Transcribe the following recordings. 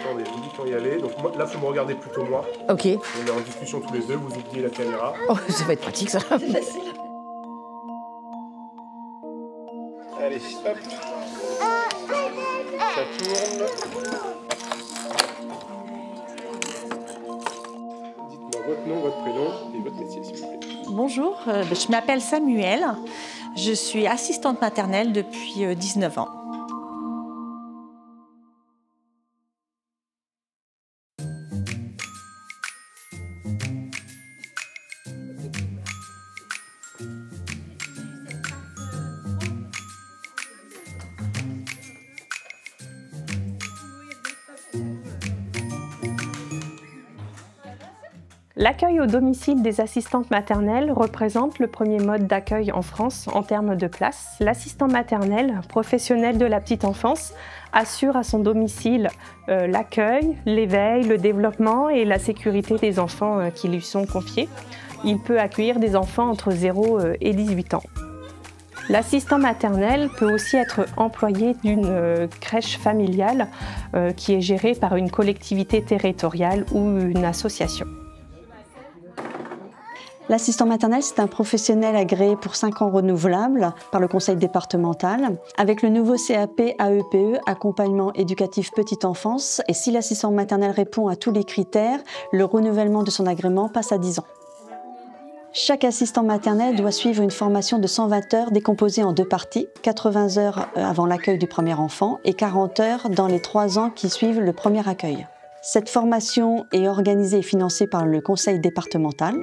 Attendez, je vous dis quand y aller. Donc là, il faut me regarder plutôt moi. Ok. On est en discussion tous les deux, vous oubliez la caméra. Oh, ça va être pratique ça. C'est facile. Allez, hop. Ça tourne. Dites-moi votre nom, votre prénom et votre métier, s'il vous plaît. Bonjour, je m'appelle Samuel. Je suis assistante maternelle depuis 19 ans. L'accueil au domicile des assistantes maternelles représente le premier mode d'accueil en France en termes de place. L'assistant maternel, professionnel de la petite enfance, assure à son domicile l'accueil, l'éveil, le développement et la sécurité des enfants qui lui sont confiés. Il peut accueillir des enfants entre 0 et 18 ans. L'assistant maternel peut aussi être employé d'une crèche familiale qui est gérée par une collectivité territoriale ou une association. L'assistant maternel, c'est un professionnel agréé pour 5 ans renouvelable par le conseil départemental, avec le nouveau CAP AEPE, accompagnement éducatif petite enfance, et si l'assistant maternel répond à tous les critères, le renouvellement de son agrément passe à 10 ans. Chaque assistant maternel doit suivre une formation de 120 heures décomposée en 2 parties, 80 heures avant l'accueil du premier enfant et 40 heures dans les 3 ans qui suivent le premier accueil. Cette formation est organisée et financée par le conseil départemental.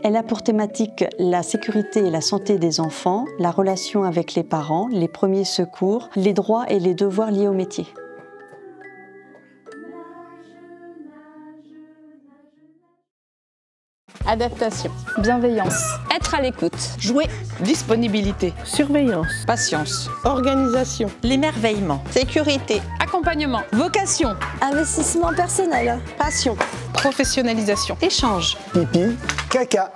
Elle a pour thématique la sécurité et la santé des enfants, la relation avec les parents, les premiers secours, les droits et les devoirs liés au métier. Adaptation, Bienveillance, être à l'écoute, Jouer, disponibilité, Surveillance, patience, organisation, l'émerveillement, sécurité, accompagnement, vocation, Investissement personnel. passion, professionnalisation, échange. Pipi, caca.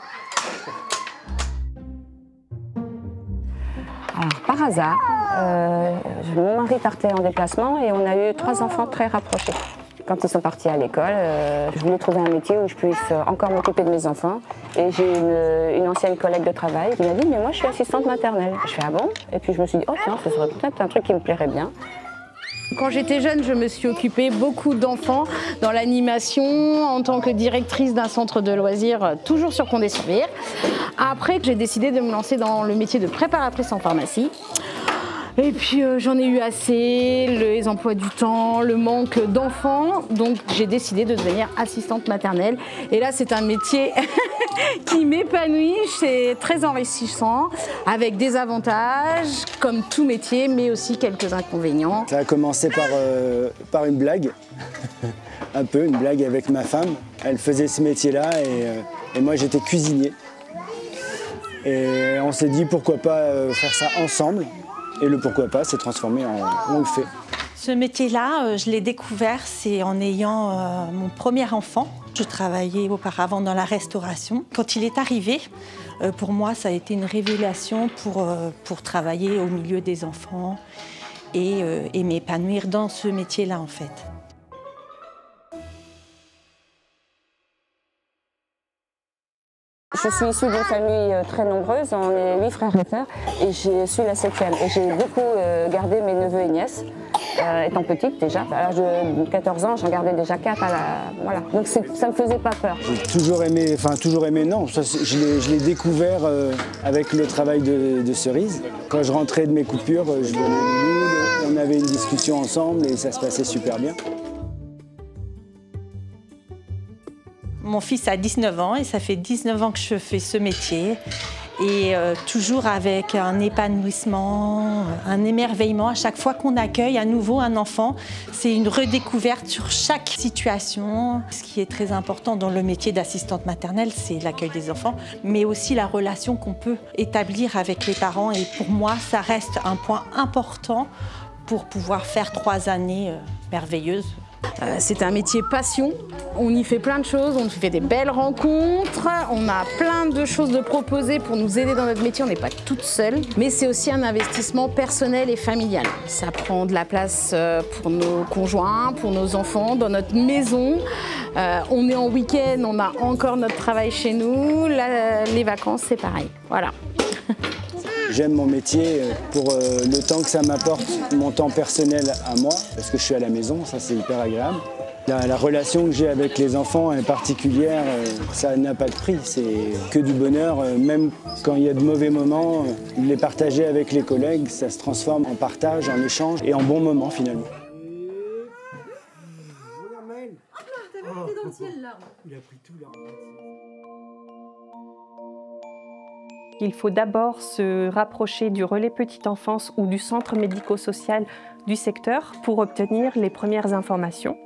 Alors, par hasard, mon mari partait en déplacement et on a eu 3 enfants très rapprochés. Quand ils sont partis à l'école, je voulais trouver un métier où je puisse encore m'occuper de mes enfants. Et j'ai une ancienne collègue de travail qui m'a dit « mais moi je suis assistante maternelle ». Je fais « ah bon ?» Et puis je me suis dit « oh tiens, ce serait peut-être un truc qui me plairait bien ». Quand j'étais jeune, je me suis occupée beaucoup d'enfants dans l'animation en tant que directrice d'un centre de loisirs, toujours sur Condé-sur-Vire. Après, j'ai décidé de me lancer dans le métier de préparatrice en pharmacie. Et puis j'en ai eu assez, les emplois du temps, le manque d'enfants, donc j'ai décidé de devenir assistante maternelle. Et là c'est un métier qui m'épanouit, c'est très enrichissant, avec des avantages comme tout métier, mais aussi quelques inconvénients. Ça a commencé par une blague, un peu une blague avec ma femme. Elle faisait ce métier-là et moi j'étais cuisinier. Et on s'est dit pourquoi pas faire ça ensemble. Et le pourquoi pas s'est transformé en on le fait. Ce métier-là, je l'ai découvert, c'est en ayant mon premier enfant. Je travaillais auparavant dans la restauration. Quand il est arrivé, pour moi, ça a été une révélation pour travailler au milieu des enfants et m'épanouir dans ce métier-là, en fait. Je suis issue d'une famille très nombreuse, on est 8 frères et sœurs et je suis la 7e. Et j'ai beaucoup gardé mes neveux et nièces, étant petite déjà. À l'âge de 14 ans, j'en gardais déjà 4 voilà. Donc ça ne me faisait pas peur. J'ai toujours aimé, non, ça, je l'ai découvert avec le travail de Cerise. Quand je rentrais de mes coupures, je venais de Lille, on avait une discussion ensemble et ça se passait super bien. Mon fils a 19 ans et ça fait 19 ans que je fais ce métier. Et toujours avec un épanouissement, un émerveillement. À chaque fois qu'on accueille à nouveau un enfant, c'est une redécouverte sur chaque situation. Ce qui est très important dans le métier d'assistante maternelle, c'est l'accueil des enfants, mais aussi la relation qu'on peut établir avec les parents. Et pour moi, ça reste un point important pour pouvoir faire 3 années merveilleuses C'est un métier passion, on y fait plein de choses, on y fait des belles rencontres, on a plein de choses de proposer pour nous aider dans notre métier, on n'est pas toutes seules, mais c'est aussi un investissement personnel et familial. Ça prend de la place pour nos conjoints, pour nos enfants, dans notre maison. On est en week-end, on a encore notre travail chez nous, les vacances c'est pareil, voilà. J'aime mon métier pour le temps que ça m'apporte, mon temps personnel à moi, parce que je suis à la maison, ça c'est hyper agréable. La relation que j'ai avec les enfants est particulière, ça n'a pas de prix, c'est que du bonheur. Même quand il y a de mauvais moments, les partager avec les collègues, ça se transforme en partage, en échange et en bons moments finalement. Il faut d'abord se rapprocher du relais petite enfance ou du centre médico-social du secteur pour obtenir les premières informations.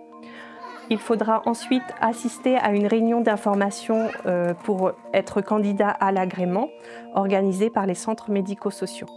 Il faudra ensuite assister à une réunion d'information pour être candidat à l'agrément organisé par les centres médico-sociaux.